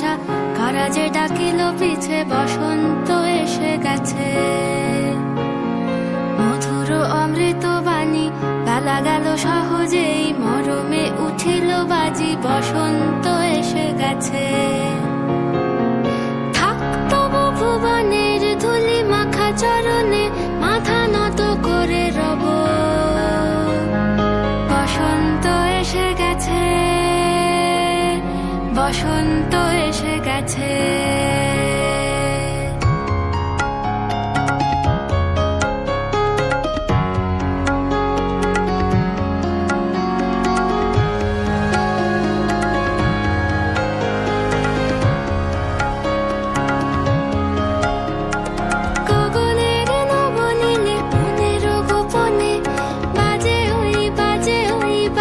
আশা, কারা যে ডাকিল পিছে, বসন্ত এসে গেছে। মধুর অমৃত বাণী, বেলা গেল সহজেই, মরমে উঠিল বাজি, বসন্ত এসে গেছে। থাকতব ভুবনের ধুলি মাখা চরণে, মাথা নত করে রব। বসন্ত এসে গেছে, বসন্ত এসে গেছে।